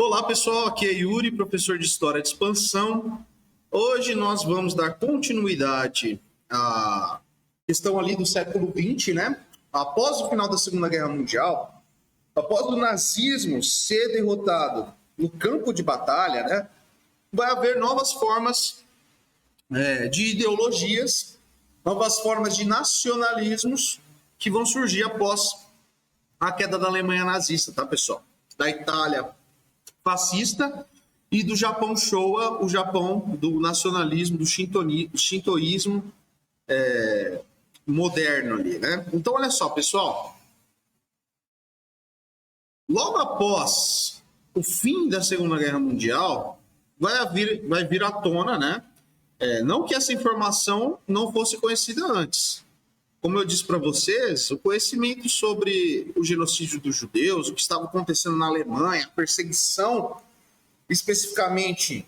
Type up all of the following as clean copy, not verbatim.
Olá pessoal, aqui é Yuri, professor de História de Expansão. Hoje nós vamos dar continuidade à questão ali do século XX, né? Após o final da Segunda Guerra Mundial, após o nazismo ser derrotado no campo de batalha, né? Vai haver novas formas de ideologias, novas formas de nacionalismos que vão surgir após a queda da Alemanha nazista, tá, pessoal? Da Itália fascista e do Japão Showa, o Japão do nacionalismo, do shintoísmo moderno ali, né? Então, olha só, pessoal. Logo após o fim da Segunda Guerra Mundial, vai vir à tona, né? Não que essa informação não fosse conhecida antes. Como eu disse para vocês, o conhecimento sobre o genocídio dos judeus, o que estava acontecendo na Alemanha, a perseguição, especificamente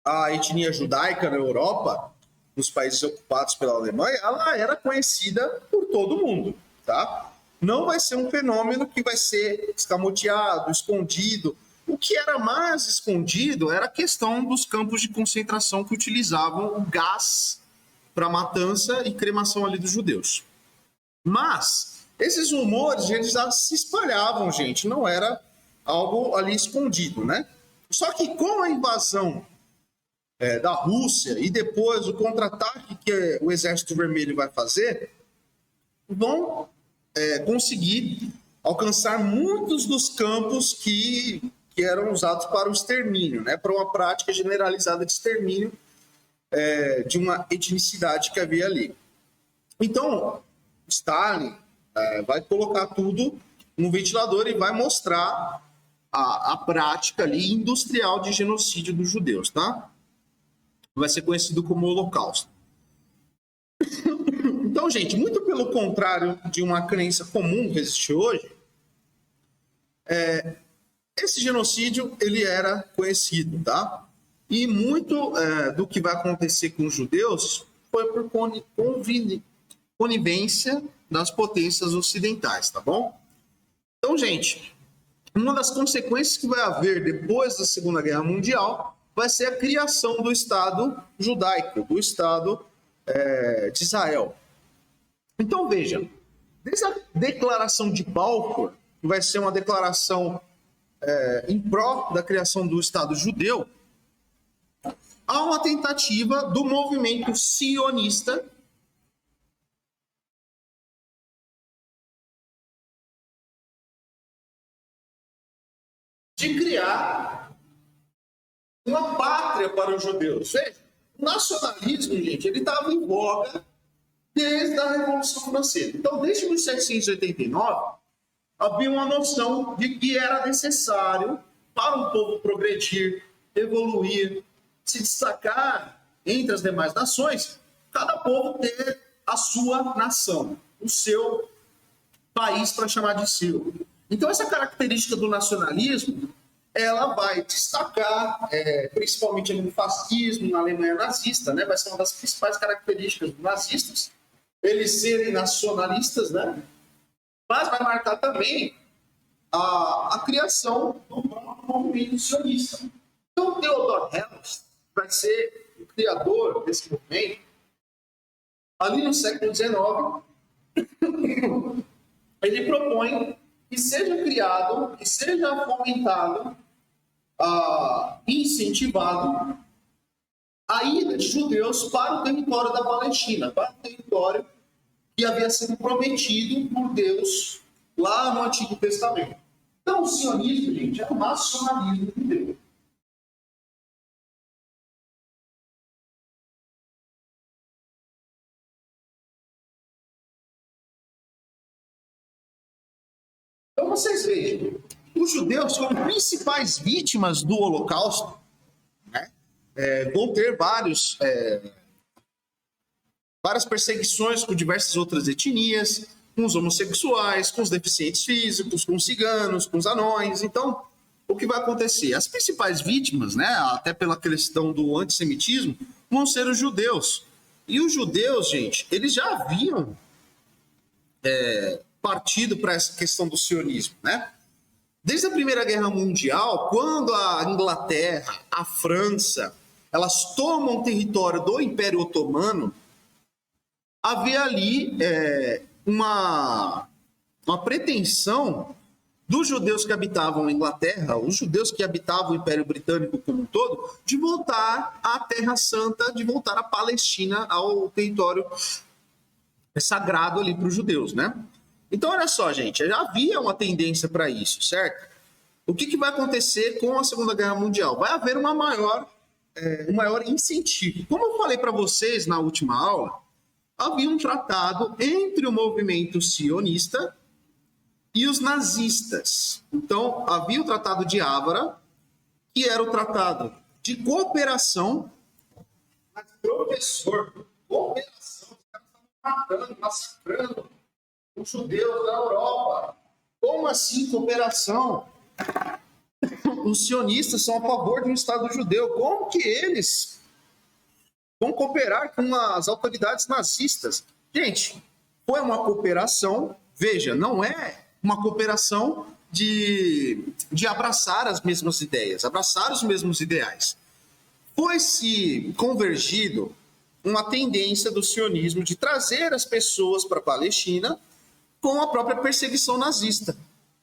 a etnia judaica na Europa, nos países ocupados pela Alemanha, ela era conhecida por todo mundo, tá? Não vai ser um fenômeno que vai ser escamoteado, escondido. O que era mais escondido era a questão dos campos de concentração que utilizavam o gás para matança e cremação ali dos judeus. Mas esses rumores, eles já se espalhavam, gente, não era algo ali escondido, né? Só que com a invasão da Rússia e depois o contra-ataque que o Exército Vermelho vai fazer, vão conseguir alcançar muitos dos campos que eram usados para o extermínio, né? Para uma prática generalizada de extermínio de uma etnicidade que havia ali. Então, Stalin vai colocar tudo no ventilador e vai mostrar a prática ali industrial de genocídio dos judeus, tá? Vai ser conhecido como Holocausto. Então, gente, muito pelo contrário de uma crença comum que existe hoje, esse genocídio ele era conhecido, tá? E muito do que vai acontecer com os judeus foi por conivência das potências ocidentais, tá bom? Então, gente, uma das consequências que vai haver depois da Segunda Guerra Mundial vai ser a criação do Estado judaico, do Estado de Israel. Então, veja, desde a Declaração de Balfour, que vai ser uma declaração em pró da criação do Estado judeu, há uma tentativa do movimento sionista de criar uma pátria para os judeus. Veja, o nacionalismo, gente, ele estava em voga desde a Revolução Francesa. Então, desde 1789, havia uma noção de que era necessário para um povo progredir, evoluir, se destacar entre as demais nações, cada povo ter a sua nação, o seu país para chamar de seu. Então, essa característica do nacionalismo, ela vai destacar, principalmente no fascismo, na Alemanha nazista, né? Vai ser uma das principais características dos nazistas, eles serem nacionalistas, né? Mas vai marcar também a criação do movimento sionista. Então, Theodor Herzl vai ser o criador desse movimento. Ali no século XIX, ele propõe que seja criado, que seja fomentado, incentivado a ida de judeus para o território da Palestina, para o território que havia sido prometido por Deus lá no Antigo Testamento. Então, o sionismo, gente, é o nacionalismo de Deus. Então, vocês vejam, os judeus como principais vítimas do Holocausto, né? Vão ter várias perseguições com diversas outras etnias, com os homossexuais, com os deficientes físicos, com os ciganos, com os anões. Então, o que vai acontecer? As principais vítimas, né, até pela questão do antissemitismo, vão ser os judeus. E os judeus, gente, eles já haviam partido para essa questão do sionismo, né? Desde a Primeira Guerra Mundial, quando a Inglaterra, a França, elas tomam território do Império Otomano, havia ali uma pretensão dos judeus que habitavam a Inglaterra, os judeus que habitavam o Império Britânico como um todo, de voltar à Terra Santa, de voltar à Palestina, ao território sagrado ali para os judeus, né? Então, olha só, gente, já havia uma tendência para isso, certo? O que vai acontecer com a Segunda Guerra Mundial? Vai haver um maior incentivo. Como eu falei para vocês na última aula, havia um tratado entre o movimento sionista e os nazistas. Então, havia o Tratado de Ávara, que era o tratado de cooperação. Mas, professor, cooperação, os caras estavam matando, massacrando os judeus da Europa. Como assim cooperação? Os sionistas são a favor de um Estado judeu. Como que eles vão cooperar com as autoridades nazistas? Gente, foi uma cooperação, veja, não é uma cooperação de abraçar as mesmas ideias, abraçar os mesmos ideais. Foi-se convergido uma tendência do sionismo de trazer as pessoas para a Palestina com a própria perseguição nazista.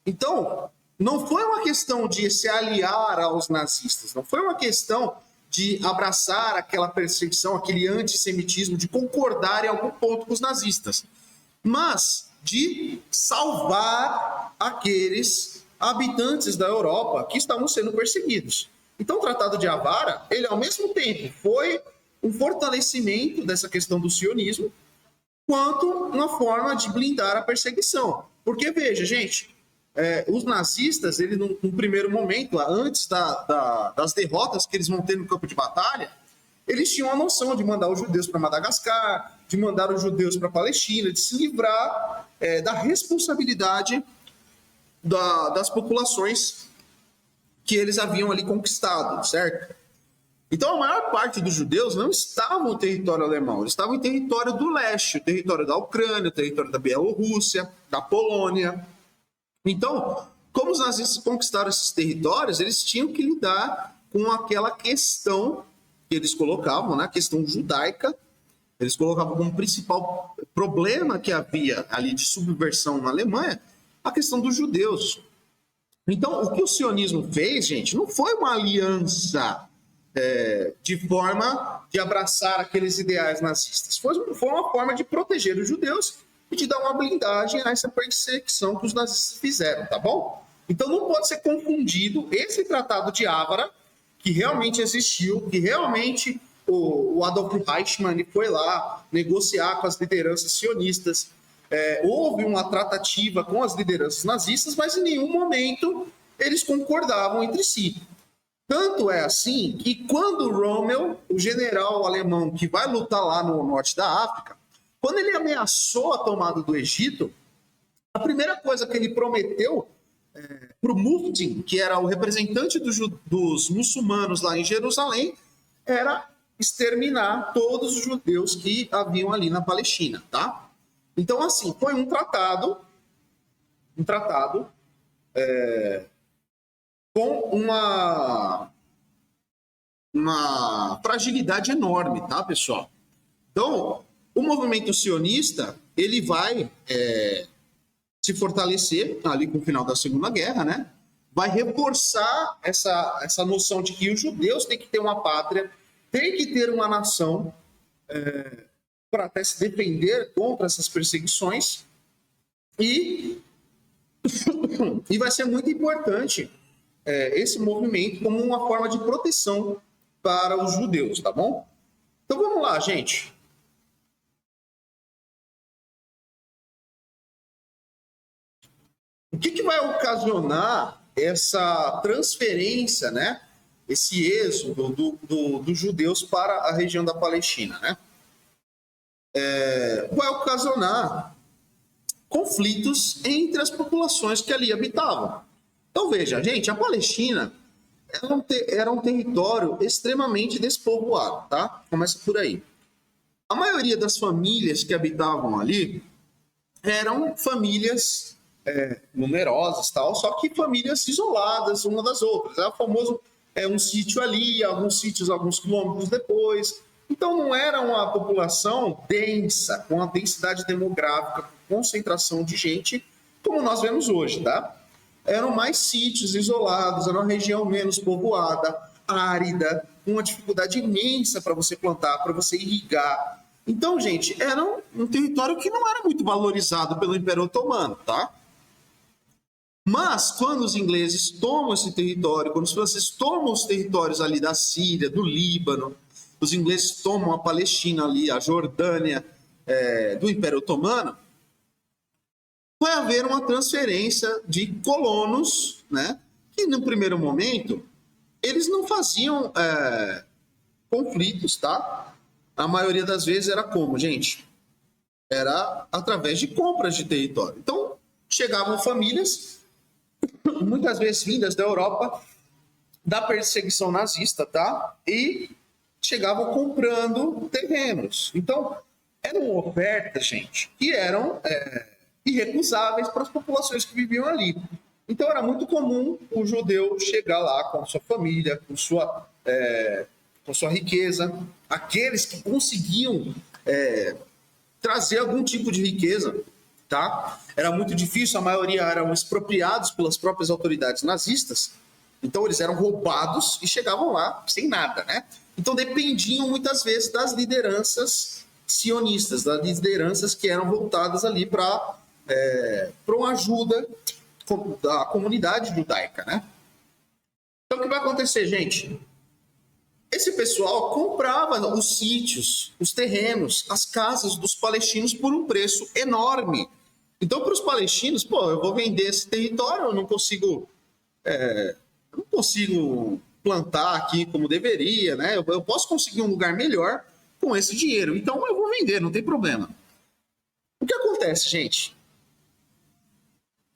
Então, não foi uma questão de se aliar aos nazistas, não foi uma questão de abraçar aquela perseguição, aquele antissemitismo, de concordar em algum ponto com os nazistas, mas de salvar aqueles habitantes da Europa que estavam sendo perseguidos. Então, o Tratado de Ávara, ele ao mesmo tempo foi um fortalecimento dessa questão do sionismo, quanto uma forma de blindar a perseguição. Porque, veja, gente, os nazistas, eles, no primeiro momento, antes das derrotas que eles vão ter no campo de batalha, eles tinham a noção de mandar os judeus para Madagascar, de mandar os judeus para a Palestina, de se livrar da responsabilidade das populações que eles haviam ali conquistado, certo? Então, a maior parte dos judeus não estavam no território alemão, eles estavam em território do leste, o território da Ucrânia, o território da Bielorrússia, da Polônia. Então, como os nazistas conquistaram esses territórios, eles tinham que lidar com aquela questão que eles colocavam, né, a questão judaica. Eles colocavam como principal problema que havia ali de subversão na Alemanha a questão dos judeus. Então, o que o sionismo fez, gente, não foi uma aliança de forma de abraçar aqueles ideais nazistas. Foi uma forma de proteger os judeus e de dar uma blindagem a essa perseguição que os nazistas fizeram, tá bom? Então, não pode ser confundido esse Tratado de Ávara, que realmente existiu, que realmente o Adolf Eichmann foi lá negociar com as lideranças sionistas. Houve uma tratativa com as lideranças nazistas, mas em nenhum momento eles concordavam entre si. Tanto é assim que quando Rommel, o general alemão que vai lutar lá no norte da África, quando ele ameaçou a tomada do Egito, a primeira coisa que ele prometeu para o Mufti, que era o representante dos muçulmanos lá em Jerusalém, era exterminar todos os judeus que haviam ali na Palestina, tá? Então, assim, foi um tratado com uma fragilidade enorme, tá, pessoal? Então, o movimento sionista, ele vai se fortalecer ali com o final da Segunda Guerra, né? Vai reforçar essa noção de que os judeus têm que ter uma pátria, têm que ter uma nação para até se defender contra essas perseguições. E vai ser muito importante esse movimento como uma forma de proteção para os judeus, tá bom? Então vamos lá, gente. O que vai ocasionar essa transferência, né? Esse êxodo dos judeus para a região da Palestina, né? Vai ocasionar conflitos entre as populações que ali habitavam. Então, veja, gente, a Palestina era um território extremamente despovoado, tá? Começa por aí. A maioria das famílias que habitavam ali eram famílias numerosas, tal, só que famílias isoladas uma das outras. É o famoso um sítio ali, alguns sítios alguns quilômetros depois. Então não era uma população densa, com a densidade demográfica, concentração de gente, como nós vemos hoje, tá? Eram mais sítios isolados, era uma região menos povoada, árida, com uma dificuldade imensa para você plantar, para você irrigar. Então, gente, era um território que não era muito valorizado pelo Império Otomano, tá? Mas, quando os ingleses tomam esse território, quando os franceses tomam os territórios ali da Síria, do Líbano, os ingleses tomam a Palestina ali, a Jordânia, do Império Otomano, vai haver uma transferência de colonos, né? Que, no primeiro momento, eles não faziam conflitos, tá? A maioria das vezes era como, gente? Era através de compras de território. Então, chegavam famílias, muitas vezes vindas da Europa, da perseguição nazista, tá? E chegavam comprando terrenos. Então, eram ofertas, gente, que eram irrecusáveis para as populações que viviam ali. Então, era muito comum o judeu chegar lá com a sua família, com sua riqueza. Aqueles que conseguiam trazer algum tipo de riqueza, tá? Era muito difícil, a maioria eram expropriados pelas próprias autoridades nazistas, então eles eram roubados e chegavam lá sem nada, né? Então dependiam muitas vezes das lideranças sionistas, das lideranças que eram voltadas ali para uma ajuda da comunidade judaica, né? Então o que vai acontecer, gente? Esse pessoal comprava os sítios, os terrenos, as casas dos palestinos por um preço enorme. Então, para os palestinos, eu vou vender esse território, eu não consigo plantar aqui como deveria, né? Eu posso conseguir um lugar melhor com esse dinheiro. Então, eu vou vender, não tem problema. O que acontece, gente?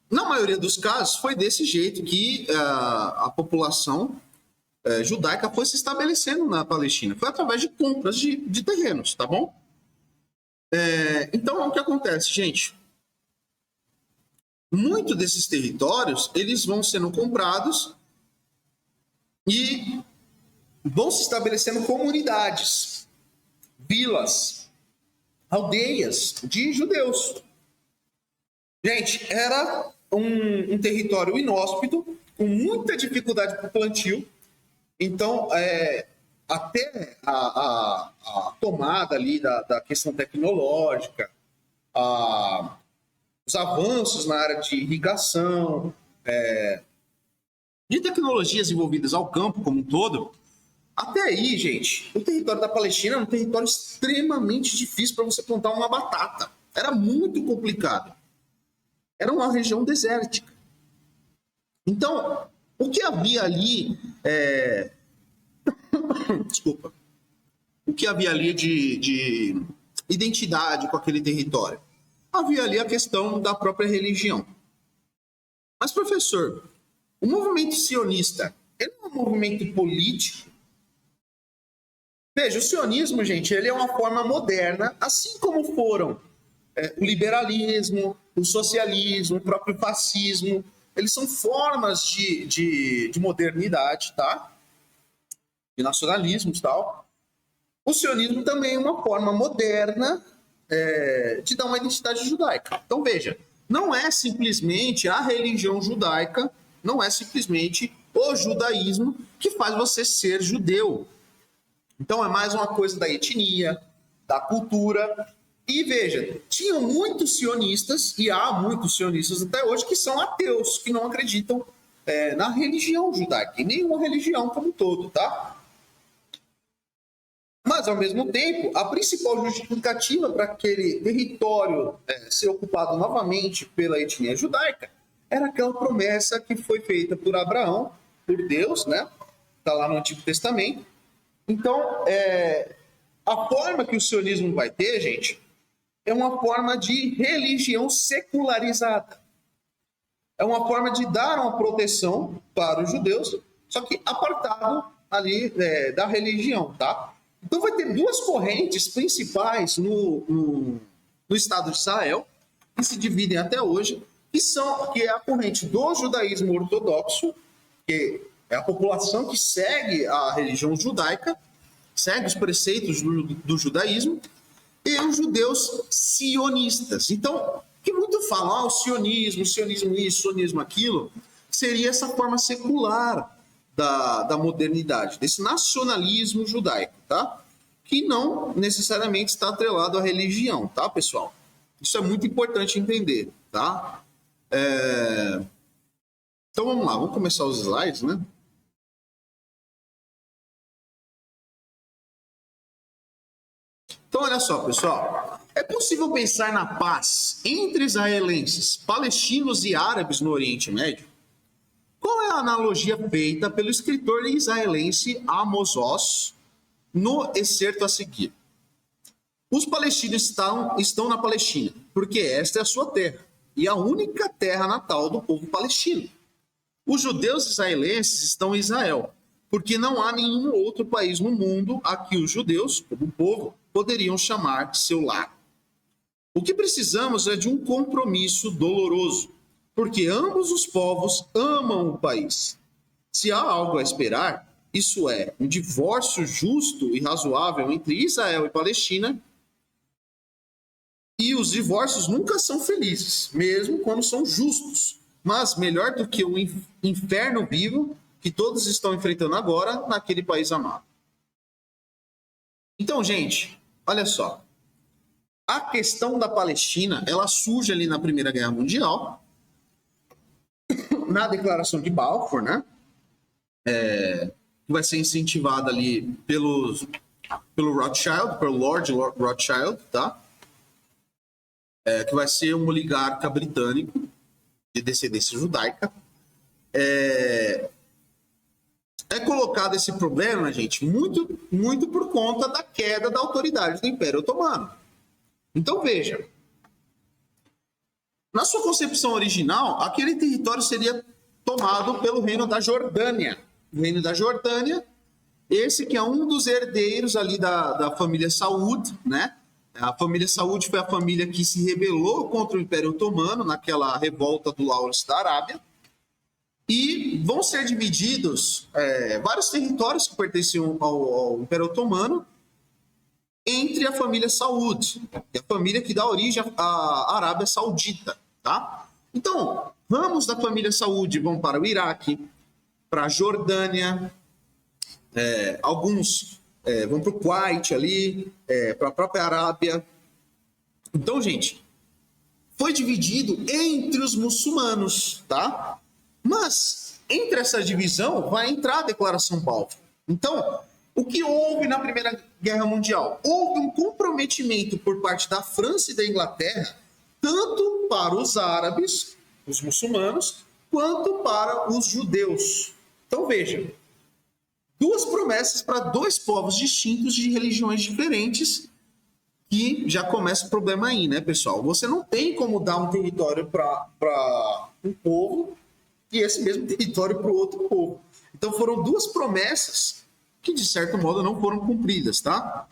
Na maioria dos casos, foi desse jeito que a população judaica foi se estabelecendo na Palestina. Foi através de compras de terrenos, tá bom? Então, o que acontece, gente? Muitos desses territórios, eles vão sendo comprados e vão se estabelecendo comunidades, vilas, aldeias de judeus. Gente, era um território inóspito, com muita dificuldade para o plantio. Então, até a tomada ali da questão tecnológica, os avanços na área de irrigação, de tecnologias envolvidas ao campo como um todo, até aí, gente, o território da Palestina era um território extremamente difícil para você plantar uma batata. Era muito complicado. Era uma região desértica. Então, o que havia ali desculpa. O que havia ali de identidade com aquele território? Havia ali a questão da própria religião. Mas, professor, o movimento sionista ele é um movimento político? Veja, o sionismo, gente, ele é uma forma moderna, assim como foram o liberalismo, o socialismo, o próprio fascismo. Eles são formas de modernidade, tá? De nacionalismos e tal. O sionismo também é uma forma moderna de dar uma identidade judaica. Então, veja, não é simplesmente a religião judaica, não é simplesmente o judaísmo que faz você ser judeu. Então, é mais uma coisa da etnia, da cultura. E, veja, tinham muitos sionistas, e há muitos sionistas até hoje, que são ateus, que não acreditam na religião judaica, em nenhuma religião como um todo, tá? Mas, ao mesmo tempo, a principal justificativa para aquele território ser ocupado novamente pela etnia judaica era aquela promessa que foi feita por Abraão, por Deus, né? Está lá no Antigo Testamento. Então, a forma que o sionismo vai ter, gente, é uma forma de religião secularizada. É uma forma de dar uma proteção para os judeus, só que apartado ali da religião, tá? Então vai ter duas correntes principais no Estado de Israel, que se dividem até hoje, que é a corrente do judaísmo ortodoxo, que é a população que segue a religião judaica, segue os preceitos do judaísmo, e os judeus sionistas. Então, que muito falam, o sionismo isso, sionismo aquilo, seria essa forma secular da modernidade, desse nacionalismo judaico, tá? Que não necessariamente está atrelado à religião, tá, pessoal? Isso é muito importante entender, tá? Então vamos lá, vamos começar os slides, né? Então olha só, pessoal, é possível pensar na paz entre israelenses, palestinos e árabes no Oriente Médio? Qual é a analogia feita pelo escritor israelense Amos Oz no excerto a seguir? Os palestinos estão na Palestina, porque esta é a sua terra, e a única terra natal do povo palestino. Os judeus israelenses estão em Israel, porque não há nenhum outro país no mundo a que os judeus, como povo, poderiam chamar de seu lar. O que precisamos é de um compromisso doloroso, porque ambos os povos amam o país. Se há algo a esperar, isso é, um divórcio justo e razoável entre Israel e Palestina, e os divórcios nunca são felizes, mesmo quando são justos. Mas melhor do que o inferno vivo que todos estão enfrentando agora naquele país amado. Então, gente, olha só. A questão da Palestina, ela surge ali na Primeira Guerra Mundial, na Declaração de Balfour, né? Que vai ser incentivada ali pelo Rothschild, pelo Lord Rothschild, tá? Que vai ser um oligarca britânico de descendência judaica. É colocado esse problema, gente, muito por conta da queda da autoridade do Império Otomano. Então, veja, na sua concepção original, aquele território seria tomado pelo reino da Jordânia. O reino da Jordânia, esse que é um dos herdeiros ali da família Saúd, né? A família Saúd foi a família que se rebelou contra o Império Otomano naquela revolta do Lawrence da Arábia. E vão ser divididos vários territórios que pertenciam ao Império Otomano entre a família Saúd, que é a família que dá origem à Arábia Saudita, tá? Então, ramos da família Saúd vão para o Iraque, para a Jordânia, alguns vão para o Kuwait ali, para a própria Arábia. Então, gente, foi dividido entre os muçulmanos, tá? Mas, entre essa divisão, vai entrar a Declaração Balfour. Então, o que houve na Primeira Guerra Mundial? Houve um comprometimento por parte da França e da Inglaterra, tanto para os árabes, os muçulmanos, quanto para os judeus. Então, veja, duas promessas para dois povos distintos de religiões diferentes, que já começa o problema aí, né, pessoal? Você não tem como dar um território para um povo e esse mesmo território para o outro povo. Então foram duas promessas que, de certo modo, não foram cumpridas, tá?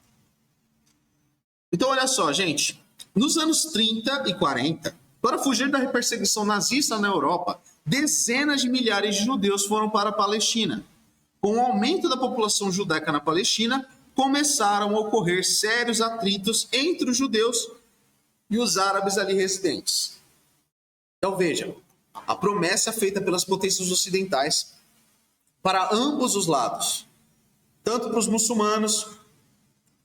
Então, olha só, gente. Nos anos 30 e 40, para fugir da perseguição nazista na Europa, dezenas de milhares de judeus foram para a Palestina. Com o aumento da população judaica na Palestina, começaram a ocorrer sérios atritos entre os judeus e os árabes ali residentes. Então, vejam. A promessa feita pelas potências ocidentais para ambos os lados, tanto para os muçulmanos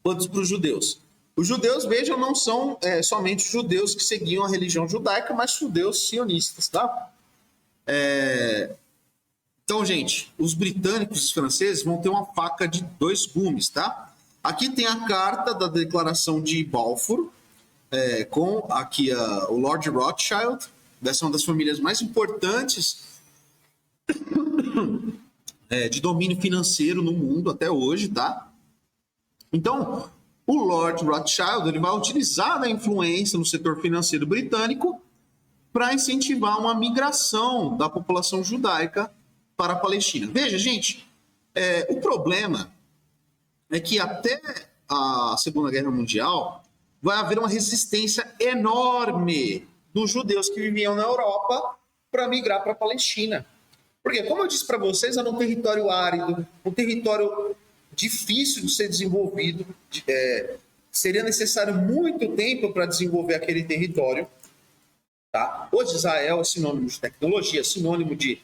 quanto para os judeus. Os judeus, vejam, não são somente judeus que seguiam a religião judaica, mas judeus sionistas, tá? Então, gente, os britânicos e os franceses vão ter uma faca de dois gumes, tá? Aqui tem a carta da Declaração de Balfour, com aqui o Lord Rothschild, dessa uma das famílias mais importantes de domínio financeiro no mundo até hoje, tá? Então, o Lord Rothschild ele vai utilizar a influência no setor financeiro britânico para incentivar uma migração da população judaica para a Palestina. Veja, gente, o problema é que até a Segunda Guerra Mundial vai haver uma resistência enorme dos judeus que viviam na Europa para migrar para a Palestina. Porque, como eu disse para vocês, era um território árido, um território difícil de ser desenvolvido, seria necessário muito tempo para desenvolver aquele território. Tá? Hoje, Israel é sinônimo de tecnologia, sinônimo de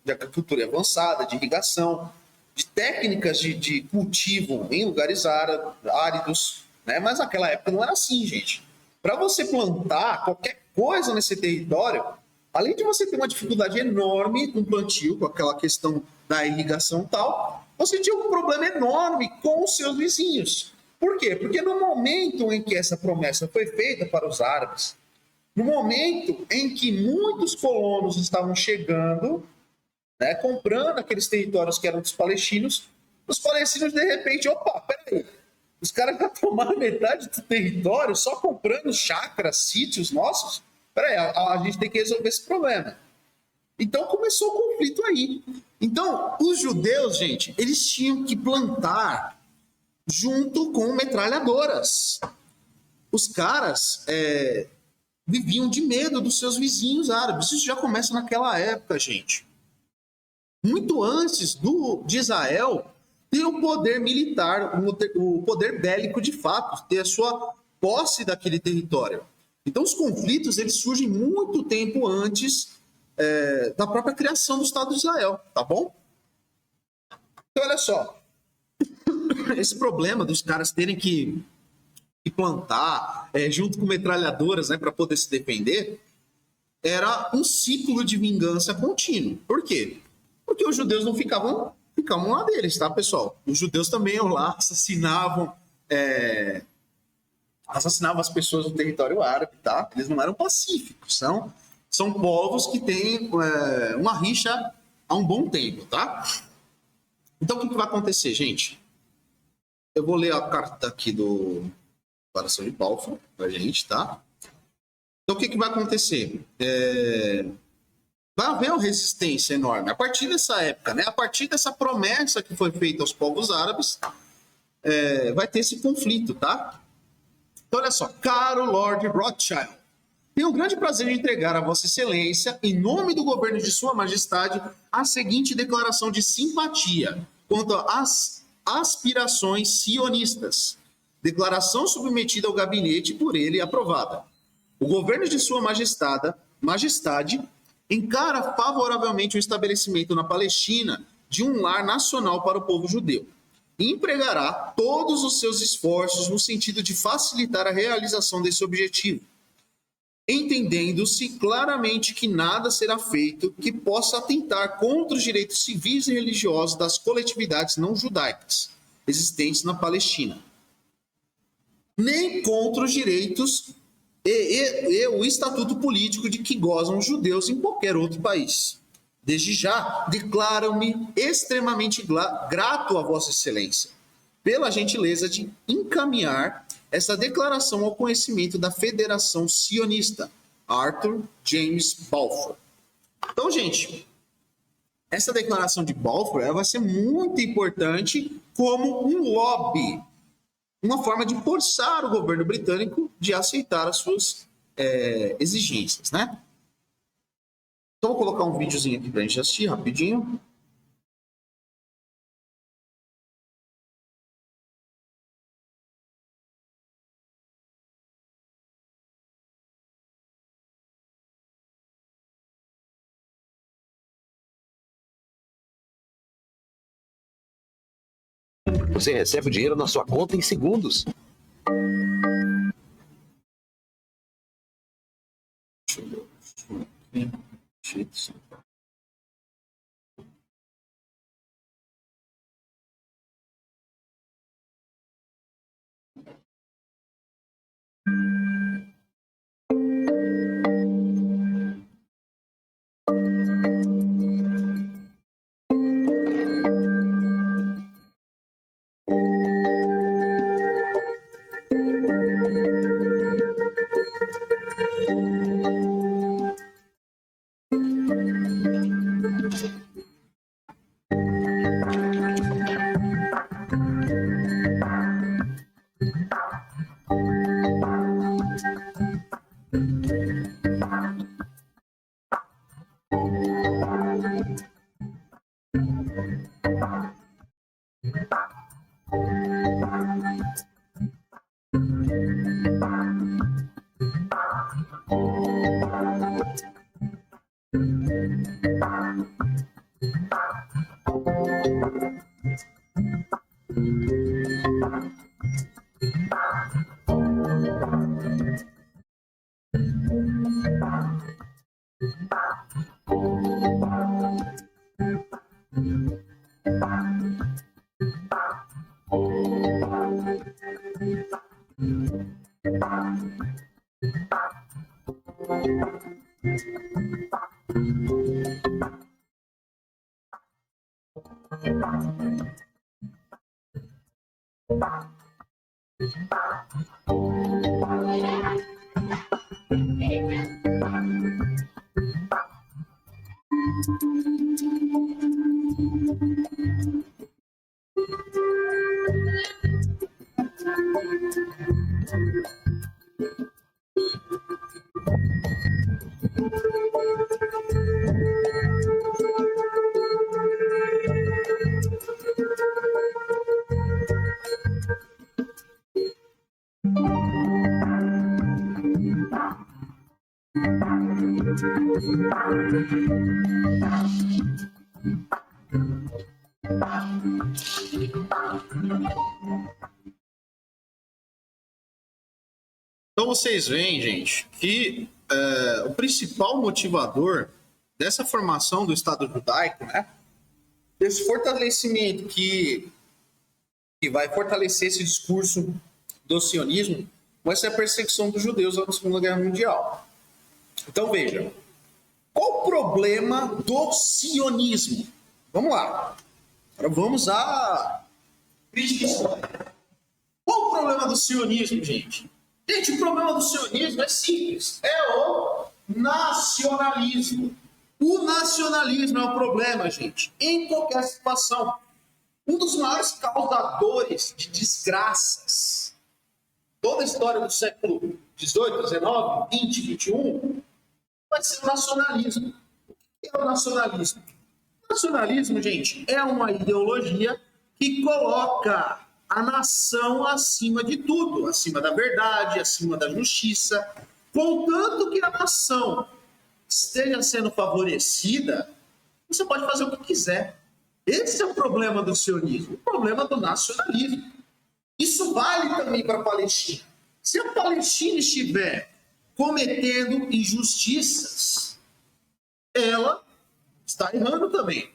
agricultura avançada, de irrigação, de técnicas de cultivo em lugares áridos, né? Mas naquela época não era assim, gente. Para você plantar qualquer coisa nesse território, além de você ter uma dificuldade enorme com o plantio, com aquela questão da irrigação e tal, você tinha um problema enorme com os seus vizinhos. Por quê? Porque no momento em que essa promessa foi feita para os árabes, no momento em que muitos colonos estavam chegando, né, comprando aqueles territórios que eram dos palestinos, os palestinos, de repente, opa, peraí, os caras já tomaram metade do território só comprando chácaras, sítios nossos? Peraí, a gente tem que resolver esse problema. Então começou o conflito aí. Então, os judeus, gente, eles tinham que plantar junto com metralhadoras. Os caras viviam de medo dos seus vizinhos árabes. Isso já começa naquela época, gente. Muito antes de Israel ter o poder militar, o poder bélico de fato, ter a sua posse daquele território. Então, os conflitos eles surgem muito tempo antes da própria criação do Estado de Israel, tá bom? Então, olha só. Esse problema dos caras terem que plantar junto com metralhadoras, né, para poder se defender, era um ciclo de vingança contínuo. Por quê? Porque os judeus não ficavam lá deles, tá, pessoal? Os judeus também iam lá, assassinavam as pessoas no território árabe, tá? Eles não eram pacíficos, são povos que têm uma rixa há um bom tempo, tá? Então, o que vai acontecer, gente? Eu vou ler a carta aqui do Declaração de Balfour pra gente, tá? Então, o que vai acontecer? Vai haver uma resistência enorme. A partir dessa época, né? A partir dessa promessa que foi feita aos povos árabes, vai ter esse conflito, tá? Então, olha só. Caro Lord Rothschild, tenho o grande prazer de entregar a Vossa Excelência, em nome do governo de Sua Majestade, a seguinte declaração de simpatia quanto às aspirações sionistas. Declaração submetida ao gabinete por ele aprovada. O governo de Sua Majestade encara favoravelmente o estabelecimento na Palestina de um lar nacional para o povo judeu e empregará todos os seus esforços no sentido de facilitar a realização desse objetivo, entendendo-se claramente que nada será feito que possa atentar contra os direitos civis e religiosos das coletividades não judaicas existentes na Palestina, nem contra os direitos e o estatuto político de que gozam os judeus em qualquer outro país. Desde já, declaro-me extremamente grato a Vossa Excelência pela gentileza de encaminhar essa declaração ao conhecimento da Federação Sionista, Arthur James Balfour. Então, gente, essa declaração de Balfour ela vai ser muito importante como um lobby, uma forma de forçar o governo britânico de aceitar as suas exigências, né? Então, vou colocar um videozinho aqui para a gente assistir rapidinho. Você recebe o dinheiro na sua conta em segundos. Então vocês veem, gente, que o principal motivador dessa formação do Estado judaico, né, desse fortalecimento que vai fortalecer esse discurso do sionismo, vai ser a perseguição dos judeus na Segunda Guerra Mundial. Então veja, qual o problema do sionismo? Vamos lá. Agora vamos à crítica. Qual o problema do sionismo, gente? Gente, o problema do sionismo é simples. É o nacionalismo. O nacionalismo é o problema, gente. Em qualquer situação. Um dos maiores causadores de desgraças. Toda a história do século XVIII, XIX, XX, XXI vai ser o nacionalismo. O que é o nacionalismo? O nacionalismo, gente, é uma ideologia que coloca a nação acima de tudo, acima da verdade, acima da justiça. Contanto que a nação esteja sendo favorecida, você pode fazer o que quiser. Esse é o problema do sionismo, o problema do nacionalismo. Isso vale também para a Palestina. Se a Palestina estiver cometendo injustiças, ela está errando também.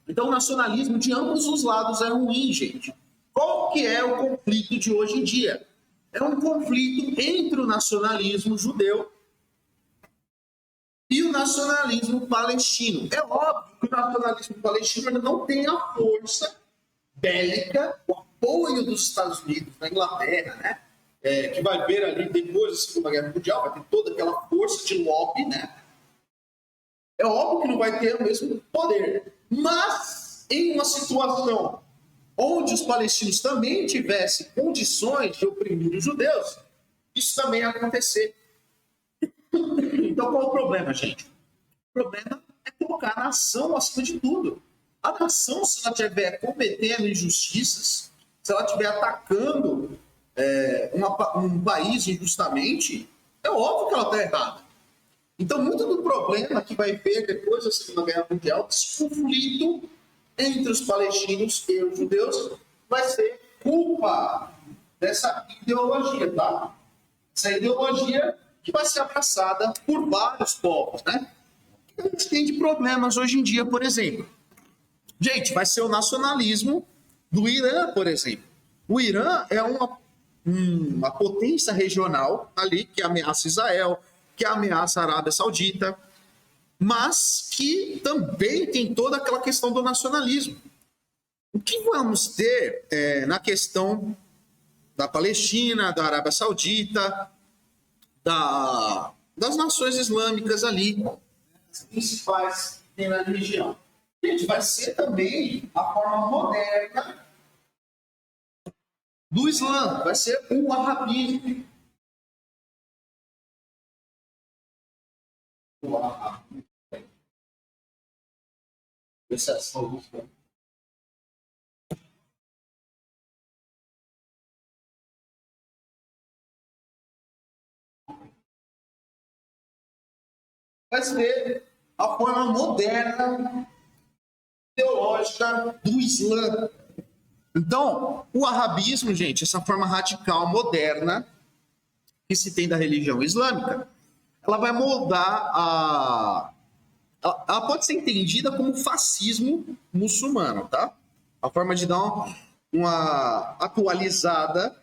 Então, o nacionalismo de ambos os lados é ruim, gente. Qual que é o conflito de hoje em dia? É um conflito entre o nacionalismo judeu e o nacionalismo palestino. É óbvio que o nacionalismo palestino não tem a força bélica, o apoio dos Estados Unidos, da Inglaterra, né? Que vai ver ali depois da Segunda Guerra Mundial, vai ter toda aquela força de lobby, né? É óbvio que não vai ter o mesmo poder. Mas, em uma situação onde os palestinos também tivessem condições de oprimir os judeus, isso também ia acontecer. Então, qual é o problema, gente? O problema é colocar a nação acima de tudo. A nação, se ela estiver cometendo injustiças, se ela estiver atacando um país injustamente, é óbvio que ela está errada. Então, muito do problema que vai ver depois da Segunda Guerra Mundial, esse conflito entre os palestinos e os judeus, vai ser culpa dessa ideologia, tá? Essa ideologia que vai ser abraçada por vários povos, né? A gente tem de problemas hoje em dia, por exemplo. Gente, vai ser o nacionalismo do Irã, por exemplo. O Irã é uma potência regional ali que ameaça Israel, que ameaça a Arábia Saudita, mas que também tem toda aquela questão do nacionalismo. O que vamos ter na questão da Palestina, da Arábia Saudita, das nações islâmicas ali, as principais que tem na região? Gente, vai ser também a forma moderna do Islã, vai ser o wahhabismo. Vai ser a forma moderna teológica do Islã. Então, o wahhabismo, gente, essa forma radical moderna que se tem da religião islâmica, ela vai moldar ela pode ser entendida como fascismo muçulmano, tá? A forma de dar uma atualizada,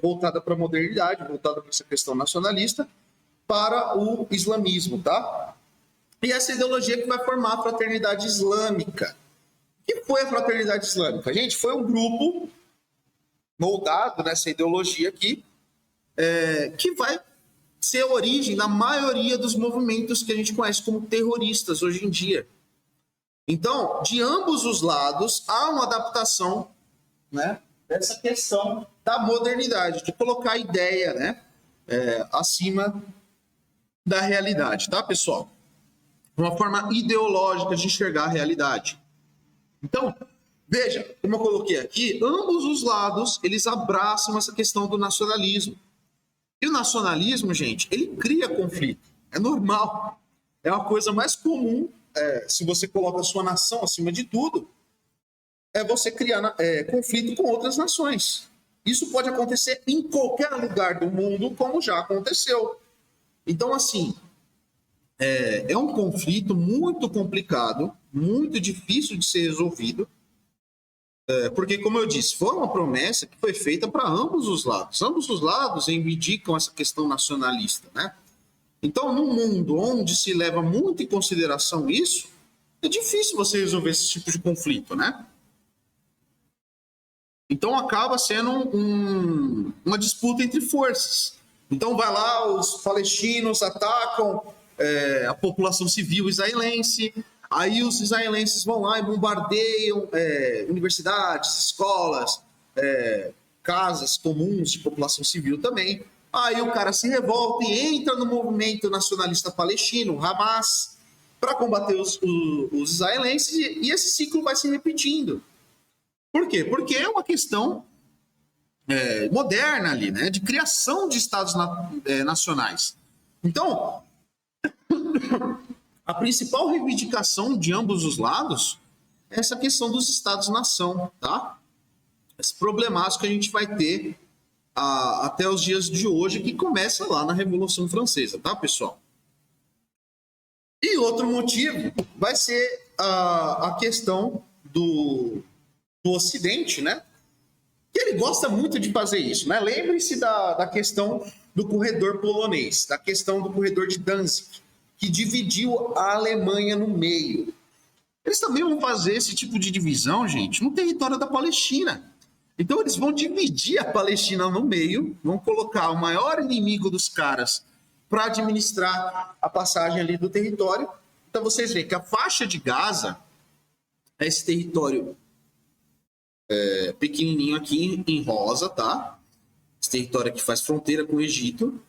voltada para a modernidade, voltada para essa questão nacionalista, para o islamismo, tá? E essa ideologia que vai formar a fraternidade islâmica. O que foi a fraternidade islâmica? Gente, foi um grupo moldado nessa ideologia aqui, que vai ser a origem da maioria dos movimentos que a gente conhece como terroristas hoje em dia. Então, de ambos os lados, há uma adaptação, né, dessa questão da modernidade, de colocar a ideia, né, acima da realidade, tá, pessoal? Uma forma ideológica de enxergar a realidade. Então, veja, como eu coloquei aqui, ambos os lados, eles abraçam essa questão do nacionalismo. E o nacionalismo, gente, ele cria conflito. É normal. É uma coisa mais comum, se você coloca a sua nação acima de tudo, é você criar conflito com outras nações. Isso pode acontecer em qualquer lugar do mundo, como já aconteceu. Então, assim, é um conflito muito complicado, muito difícil de ser resolvido, porque, como eu disse, foi uma promessa que foi feita para ambos os lados. Ambos os lados reivindicam essa questão nacionalista, né? Então, num mundo onde se leva muito em consideração isso, é difícil você resolver esse tipo de conflito, né? Então, acaba sendo uma disputa entre forças. Então, vai lá, os palestinos atacam a população civil israelense. Aí os israelenses vão lá e bombardeiam universidades, escolas, casas comuns de população civil também. Aí o cara se revolta e entra no movimento nacionalista palestino, Hamas, para combater os israelenses, e esse ciclo vai se repetindo. Por quê? Porque é uma questão moderna ali, né, de criação de estados nacionais. Então, a principal reivindicação de ambos os lados é essa questão dos estados-nação, tá? Esse problemático que a gente vai ter até os dias de hoje, que começa lá na Revolução Francesa, tá, pessoal? E outro motivo vai ser a questão do Ocidente, né? Que ele gosta muito de fazer isso, né? Lembre-se da questão do corredor polonês, da questão do corredor de Danzig, que dividiu a Alemanha no meio. Eles também vão fazer esse tipo de divisão, gente, no território da Palestina. Então eles vão dividir a Palestina no meio, vão colocar o maior inimigo dos caras para administrar a passagem ali do território. Então vocês veem que a faixa de Gaza é esse território pequenininho aqui em rosa, tá? Esse território aqui faz fronteira com o Egito.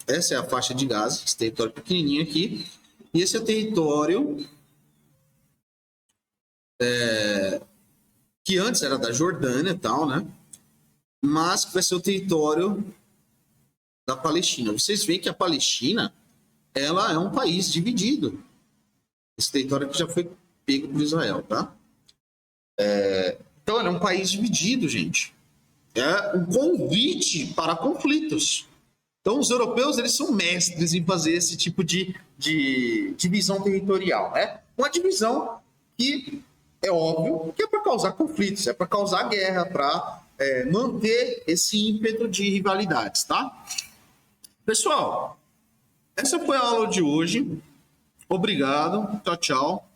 Essa é a faixa de Gaza, esse território pequenininho aqui. E esse é o território que antes era da Jordânia e tal, né? Mas que vai ser o território da Palestina. Vocês veem que a Palestina, ela é um país dividido. Esse território aqui já foi pego por Israel, tá? Então, ele é um país dividido, gente. É um convite para conflitos. Então, os europeus, eles são mestres em fazer esse tipo de divisão territorial, né? Uma divisão que é óbvio que é para causar conflitos, é para causar guerra, para manter esse ímpeto de rivalidades, tá? Pessoal, essa foi a aula de hoje. Obrigado. Tchau, tchau.